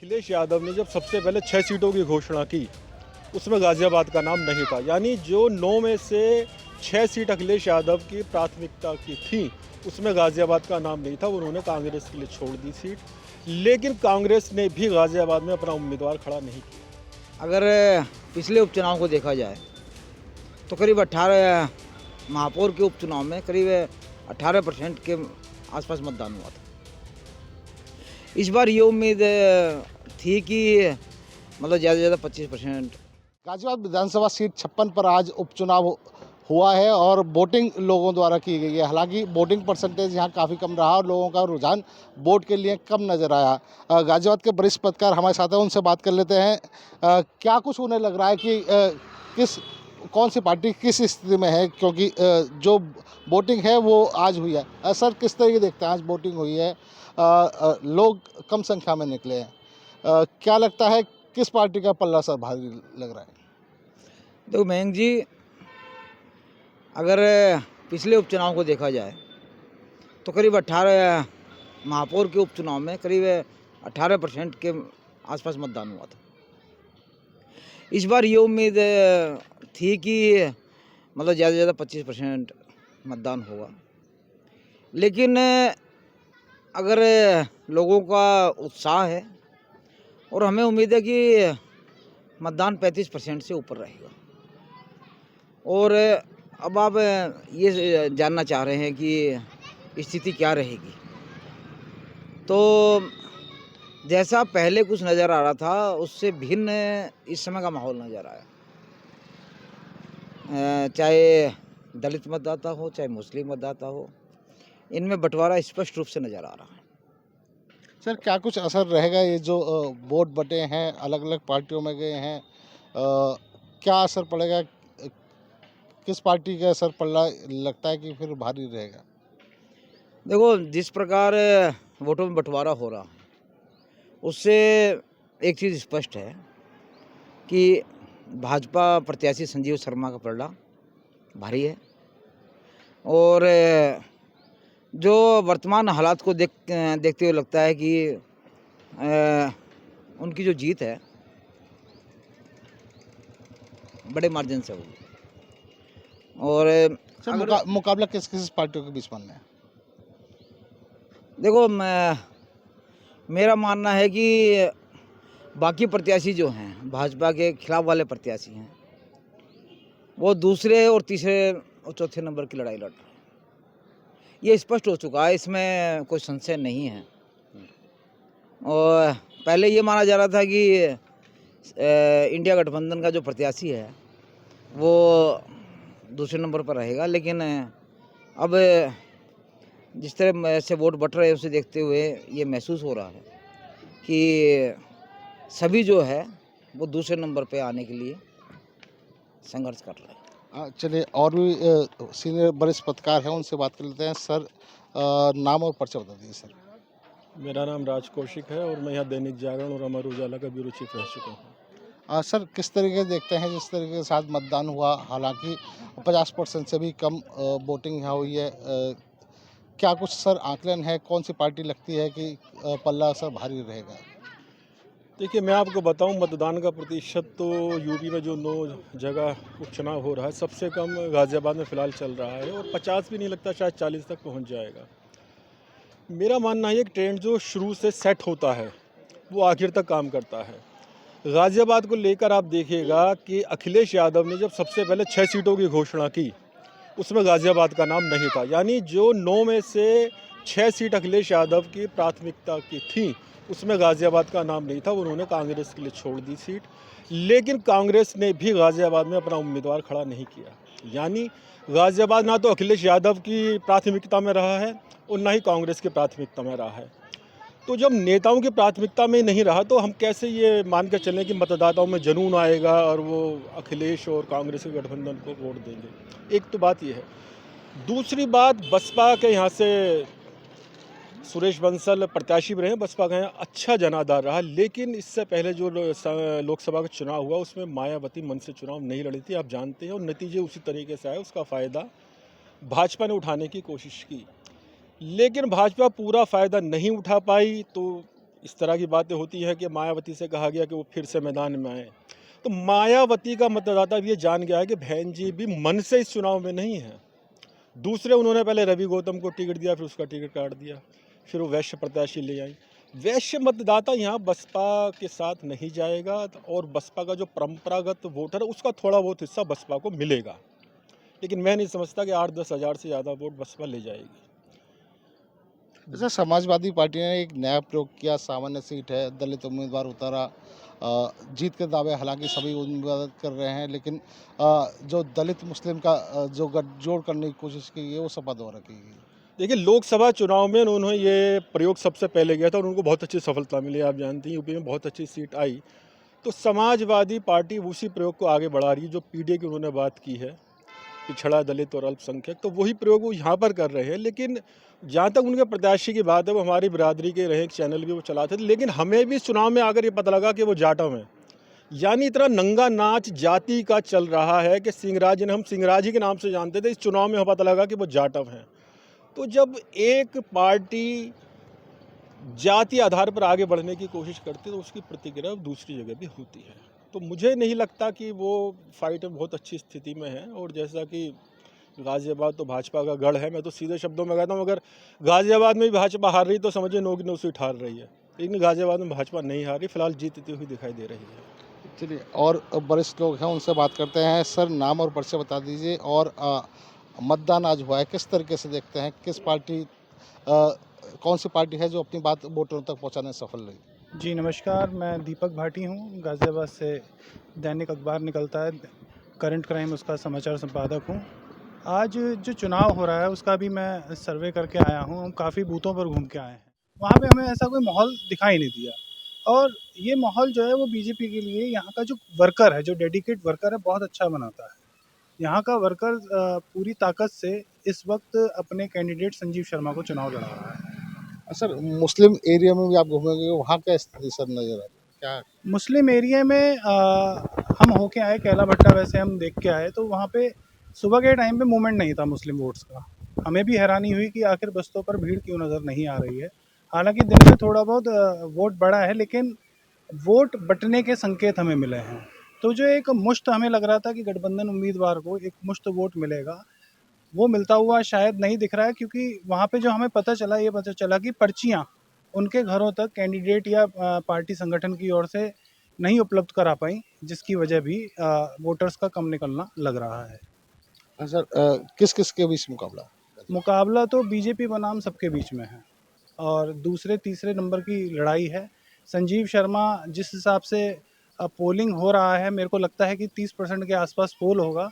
अखिलेश यादव ने जब सबसे पहले 6 सीटों की घोषणा की, उसमें गाजियाबाद का नाम नहीं था। यानी जो 9 में से 6 सीट अखिलेश यादव की प्राथमिकता की थी, उसमें गाजियाबाद का नाम नहीं था। उन्होंने कांग्रेस के लिए छोड़ दी सीट, लेकिन कांग्रेस ने भी गाजियाबाद में अपना उम्मीदवार खड़ा नहीं किया। अगर पिछले उपचुनाव को देखा जाए तो करीब 18 महापौर के उपचुनाव में करीब 18% के आसपास मतदान हुआ था। इस बार ये उम्मीद थी कि मतलब ज़्यादा से ज़्यादा 25%। गाजियाबाद विधानसभा सीट 56 पर आज उपचुनाव हुआ है और वोटिंग लोगों द्वारा की गई है। हालांकि वोटिंग परसेंटेज यहाँ काफ़ी कम रहा और लोगों का रुझान वोट के लिए कम नज़र आया। गाजियाबाद के वरिष्ठ पत्रकार हमारे साथ हैं, उनसे बात कर लेते हैं। क्या कुछ उन्हें लग रहा है कि कौन सी पार्टी किस स्थिति में है, क्योंकि जो वोटिंग है वो आज हुई है। सर, किस तरीके देखते हैं, आज वोटिंग हुई है, लोग कम संख्या में निकले हैं, क्या लगता है किस पार्टी का पल्ला सर भारी लग रहा है? देखो मयंक जी, अगर पिछले उपचुनाव को देखा जाए तो करीब 18 महापौर के उपचुनाव में करीब 18% के आसपास मतदान हुआ था। इस बार ये उम्मीद थी कि मतलब ज़्यादा से ज़्यादा 25% मतदान होगा, लेकिन अगर लोगों का उत्साह है और हमें उम्मीद है कि मतदान 35% से ऊपर रहेगा। और अब आप ये जानना चाह रहे हैं कि स्थिति क्या रहेगी, तो जैसा पहले कुछ नज़र आ रहा था उससे भिन्न इस समय का माहौल नज़र आया। चाहे दलित मतदाता हो, चाहे मुस्लिम मतदाता हो, इनमें बंटवारा स्पष्ट रूप से नज़र आ रहा है। सर, क्या कुछ असर रहेगा, ये जो वोट बटे हैं, अलग अलग पार्टियों में गए हैं, क्या असर पड़ेगा? किस पार्टी का असर पल्ला लगता है कि फिर भारी रहेगा? देखो, जिस प्रकार वोटों में बंटवारा हो रहा है उससे एक चीज़ स्पष्ट है कि भाजपा प्रत्याशी संजीव शर्मा का पलड़ा भारी है। और जो वर्तमान हालात को देखते हुए लगता है कि उनकी जो जीत है बड़े मार्जिन से होगी। और सर, मुकाबला किस किस पार्टियों के बीच बनना है? देखो, मेरा मानना है कि बाकी प्रत्याशी जो हैं, भाजपा के खिलाफ वाले प्रत्याशी हैं, वो दूसरे और तीसरे और चौथे नंबर की लड़ाई लड़ रहे हैं। ये स्पष्ट हो चुका है, इसमें कोई संशय नहीं है। और पहले ये माना जा रहा था कि इंडिया गठबंधन का जो प्रत्याशी है वो दूसरे नंबर पर रहेगा, लेकिन अब जिस तरह से वोट बट रहे हैं उसे देखते हुए ये महसूस हो रहा है कि सभी जो है वो दूसरे नंबर पे आने के लिए संघर्ष कर रहे हैं। चलिए, और भी सीनियर वरिष्ठ पत्रकार हैं, उनसे बात कर लेते हैं। सर, नाम और पर्चा बता दीजिए सर। मेरा नाम राज कौशिक है और मैं यहाँ दैनिक जागरण और अमर उजाला का ब्यूरो चीफ रह चुका हूँ। सर, किस तरीके देखते हैं जिस तरीके के साथ मतदान हुआ, हालांकि 50% से भी कम वोटिंग यहाँ हुई है, क्या कुछ सर आकलन है, कौन सी पार्टी लगती है कि पल्ला सर भारी रहेगा? देखिए, मैं आपको बताऊं, मतदान का प्रतिशत तो यूपी में जो 9 जगह उपचुनाव हो रहा है, सबसे कम गाज़ियाबाद में फ़िलहाल चल रहा है और 50 भी नहीं लगता, शायद 40 तक पहुंच जाएगा। मेरा मानना है कि ट्रेंड जो शुरू से सेट होता है वो आखिर तक काम करता है। गाज़ियाबाद को लेकर आप देखिएगा कि अखिलेश यादव ने जब सबसे पहले 6 सीटों की घोषणा की, उसमें गाज़ियाबाद का नाम नहीं था। यानी जो 9 में से 6 सीट अखिलेश यादव की प्राथमिकता की थी, उसमें गाज़ियाबाद का नाम नहीं था। उन्होंने कांग्रेस के लिए छोड़ दी सीट, लेकिन कांग्रेस ने भी गाज़ियाबाद में अपना उम्मीदवार खड़ा नहीं किया। यानी गाज़ियाबाद ना तो अखिलेश यादव की प्राथमिकता में रहा है और ना ही कांग्रेस की प्राथमिकता में रहा है। तो जब नेताओं की प्राथमिकता में नहीं रहा तो हम कैसे ये मान कर चलें कि मतदाताओं में जुनून आएगा और वो अखिलेश और कांग्रेस के गठबंधन को वोट देंगे। एक तो बात ये है। दूसरी बात, बसपा के यहाँ से सुरेश बंसल प्रत्याशी भी रहे, बसपा का यहाँ अच्छा जनाधार रहा, लेकिन इससे पहले जो लोकसभा का चुनाव हुआ उसमें मायावती मन से चुनाव नहीं लड़ी थी, आप जानते हैं, और नतीजे उसी तरीके से आए। उसका फ़ायदा भाजपा ने उठाने की कोशिश की, लेकिन भाजपा पूरा फ़ायदा नहीं उठा पाई। तो इस तरह की बातें होती है कि मायावती से कहा गया कि वो फिर से मैदान में आए। तो मायावती का मतदाता भी ये जान गया है कि बहन जी भी मन से इस चुनाव में नहीं है। दूसरे उन्होंने पहले रवि गौतम को टिकट दिया, फिर उसका टिकट काट दिया, फिर वो वैश्य प्रत्याशी ले आई। वैश्य मतदाता यहाँ बसपा के साथ नहीं जाएगा और बसपा का जो परंपरागत वोटर है उसका थोड़ा बहुत हिस्सा बसपा को मिलेगा, लेकिन मैं नहीं समझता कि 8-10 हज़ार से ज़्यादा वोट बसपा ले जाएगी। जैसे समाजवादी पार्टी ने एक नया प्रयोग किया, सामान्य सीट है, दलित उम्मीदवार उतारा, जीत के दावे हालांकि सभी उम्मीदवार कर रहे हैं, लेकिन जो दलित मुस्लिम का जो गठजोड़ करने की कोशिश की गई वो सपा द्वारा की गई। देखिए, लोकसभा चुनाव में उन्होंने ये प्रयोग सबसे पहले किया था और उनको बहुत अच्छी सफलता मिली। आप जानती हैं यूपी में बहुत अच्छी सीट आई। तो समाजवादी पार्टी उसी प्रयोग को आगे बढ़ा रही है जो पीडीए की उन्होंने बात की है, पिछड़ा, दलित और अल्पसंख्यक, तो वही प्रयोग वो यहाँ पर कर रहे हैं। लेकिन जहाँ तक उनके प्रत्याशी की बात है, वो हमारी बिरादरी के रहे, एक चैनल भी वो चलाते थे, लेकिन हमें भी इस चुनाव में आकर ये पता लगा कि वो जाटव हैं। यानी इतना नंगा नाच जाति का चल रहा है कि सिंहराज, जिन्हें हम सिंहराज ही के नाम से जानते थे, इस चुनाव में पता लगा कि वो जाटव हैं। तो जब एक पार्टी जाति आधार पर आगे बढ़ने की कोशिश करती है तो उसकी प्रतिक्रिया दूसरी जगह भी होती है। तो मुझे नहीं लगता कि वो फाइट बहुत अच्छी स्थिति में है। और जैसा कि गाज़ियाबाद तो भाजपा का गढ़ है, मैं तो सीधे शब्दों में कहता हूँ, अगर गाज़ियाबाद में भी भाजपा हार रही तो समझिए 9 की 9 सीट हार रही है, लेकिन गाज़ियाबाद में भाजपा नहीं हार रही, फिलहाल जीतती हुई दिखाई दे रही है। चलिए, और वरिष्ठ लोग हैं उनसे बात करते हैं। सर, नाम और परिचय बता दीजिए, और मतदान आज हुआ है, किस तरीके से देखते हैं, किस पार्टी कौन सी पार्टी है जो अपनी बात वोटरों तक पहुंचाने में सफल रही? जी नमस्कार, मैं दीपक भाटी हूँ। गाज़ियाबाद से दैनिक अखबार निकलता है, करंट क्राइम उसका समाचार संपादक हूँ। आज जो चुनाव हो रहा है उसका भी मैं सर्वे करके आया हूँ। हम काफ़ी बूथों पर घूम के आए हैं, वहाँ पे हमें ऐसा कोई माहौल दिखाई नहीं दिया। और ये माहौल जो है वो बीजेपी के लिए, यहाँ का जो वर्कर है, जो डेडिकेट वर्कर है, बहुत अच्छा बनाता है। यहाँ का वर्कर पूरी ताकत से इस वक्त अपने कैंडिडेट संजीव शर्मा को चुनाव लड़ा रहा है। सर, मुस्लिम एरिया में भी आप घूमेंगे, वहाँ क्या स्थिति सर नजर आ रही है? क्या मुस्लिम एरिया में हम होके आए, कैला भट्टा वैसे हम देख के आए, तो वहाँ पे सुबह के टाइम पे मूवमेंट नहीं था मुस्लिम वोट्स का। हमें भी हैरानी हुई कि आखिर बस्तों पर भीड़ क्यों नज़र नहीं आ रही है। हालांकि दिन में थोड़ा बहुत वोट बढ़ा है, लेकिन वोट बंटने के संकेत हमें मिले हैं। तो जो एक मुश्त हमें लग रहा था कि गठबंधन उम्मीदवार को एक मुश्त वोट मिलेगा, वो मिलता हुआ शायद नहीं दिख रहा है। क्योंकि वहाँ पे जो हमें पता चला, ये पता चला कि पर्चियाँ उनके घरों तक कैंडिडेट या पार्टी संगठन की ओर से नहीं उपलब्ध करा पाई, जिसकी वजह भी वोटर्स का कम निकलना लग रहा है। सर, किस किस के बीच मुकाबला? मुकाबला तो बीजेपी बनाम सबके बीच में है और दूसरे तीसरे नंबर की लड़ाई है। संजीव शर्मा, जिस हिसाब से पोलिंग हो रहा है, मेरे को लगता है कि 30% के आसपास पोल होगा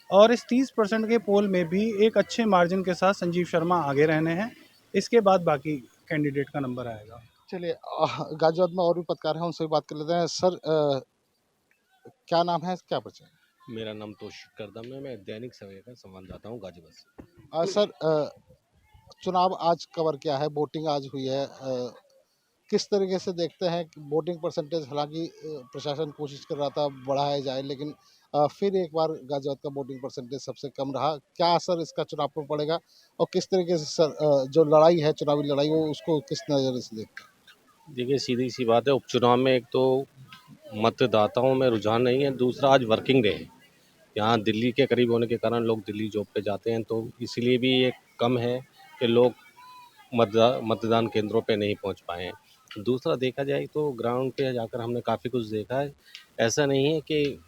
और इस 30% के पोल में भी एक अच्छे मार्जिन के साथ संजीव शर्मा आगे रहने हैं। इसके बाद बाकी कैंडिडेट का नंबर आएगा। चलिए, गाजियाबाद में और भी पत्रकार हैं, उनसे भी बात कर लेते हैं। सर, क्या नाम है, क्या परिचय? मेरा नाम तौशीक करदम है। मैं दैनिक सवेरा का संवाददाता हूँ गाजीपुर से। सर, चुनाव आज कवर किया है, वोटिंग आज हुई है, किस तरीके से देखते हैं कि वोटिंग परसेंटेज, हालांकि प्रशासन कोशिश कर रहा था बढ़ाया जाए, लेकिन फिर एक बार गाजियाबाद का वोटिंग परसेंटेज सबसे कम रहा, क्या असर इसका चुनाव पर पड़ेगा और किस तरीके से सर जो लड़ाई है, चुनावी लड़ाई, वो उसको किस नज़र से देखते हैं? देखिए, सीधी सी बात है, उपचुनाव में एक तो मतदाताओं में रुझान नहीं है, दूसरा आज वर्किंग डे है। यहाँ दिल्ली के करीब होने के कारण लोग दिल्ली जॉब पे जाते हैं, तो इसीलिए भी एक कम है कि लोग मतदान केंद्रों पे नहीं पहुँच पाए हैं। दूसरा देखा जाए तो ग्राउंड पे जाकर हमने काफ़ी कुछ देखा है। ऐसा नहीं है कि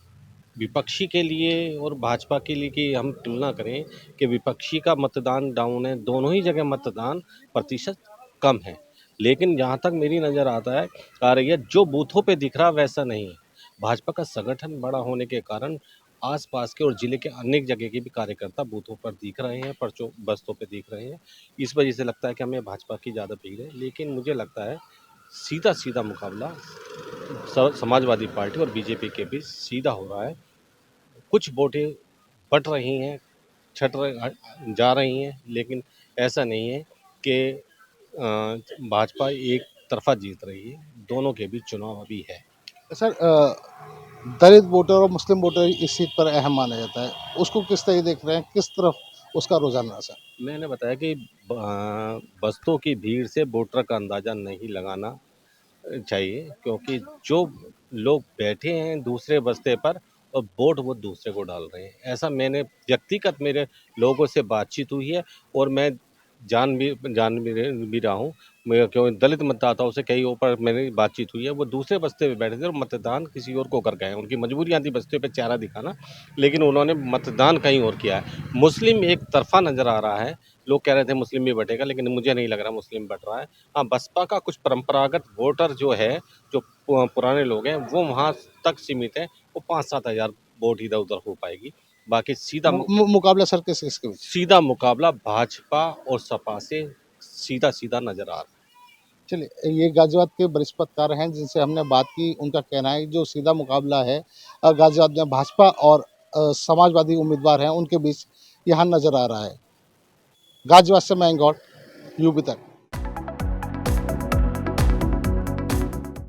विपक्षी के लिए और भाजपा के लिए कि हम तुलना करें कि विपक्षी का मतदान डाउन है, दोनों ही जगह मतदान प्रतिशत कम है। लेकिन जहाँ तक मेरी नज़र आ रही है, जो बूथों पे दिख रहा वैसा नहीं है। भाजपा का संगठन बड़ा होने के कारण आसपास के और ज़िले के अनेक जगह के भी कार्यकर्ता बूथों पर दिख रहे हैं, पर्चों बस्तों पे दिख रहे हैं। इस वजह से लगता है कि हमें भाजपा की ज़्यादा भीड़ है, लेकिन मुझे लगता है सीधा मुकाबला समाजवादी पार्टी और बीजेपी के बीच सीधा हो रहा है। कुछ वोटें बट रही हैं, जा रही हैं, लेकिन ऐसा नहीं है कि भाजपा एक तरफा जीत रही है। दोनों के बीच चुनाव अभी है। सर, दलित वोटर और मुस्लिम वोटर इस सीट पर अहम माना जाता है, उसको किस तरह देख रहे हैं, किस तरफ उसका रुझान रहा? सर, मैंने बताया कि बस्तों की भीड़ से वोटर का अंदाज़ा नहीं लगाना चाहिए, क्योंकि जो लोग बैठे हैं दूसरे बस्ते पर और वोट वो दूसरे को डाल रहे हैं। ऐसा मैंने व्यक्तिगत मेरे लोगों से बातचीत हुई है और मैं जान भी रहा हूँ। मैं क्यों दलित मतदाताओं से कई ऊपर मेरी बातचीत हुई है, वो दूसरे बस्ते पे बैठे थे और मतदान किसी और को कर गए हैं। उनकी मजबूरियाँ थी बस्ते पे चेहरा दिखाना, लेकिन उन्होंने मतदान कहीं और किया है। मुस्लिम एक तरफा नज़र आ रहा है। लोग कह रहे थे मुस्लिम भी बटेगा, लेकिन मुझे नहीं लग रहा मुस्लिम बट रहा है। हाँ, बसपा का कुछ परंपरागत वोटर जो है, जो पुराने लोग हैं, वो वहाँ तक सीमित है। वो 5-7 हज़ार वोट इधर उधर हो पाएगी। बाकी मुकाबला सर किसके बीच? सीधा मुकाबला भाजपा और सपा से सीधा सीधा नजर आ रहा है। चलिए, ये गाजियाबाद के वरिष्ठ पत्रकार हैं जिनसे हमने बात की। उनका कहना है कि जो सीधा मुकाबला है गाजियाबाद में भाजपा और समाजवादी उम्मीदवार हैं उनके बीच यहाँ नजर आ रहा है। गाजियाबाद से मैं गौड़, यूपी तक।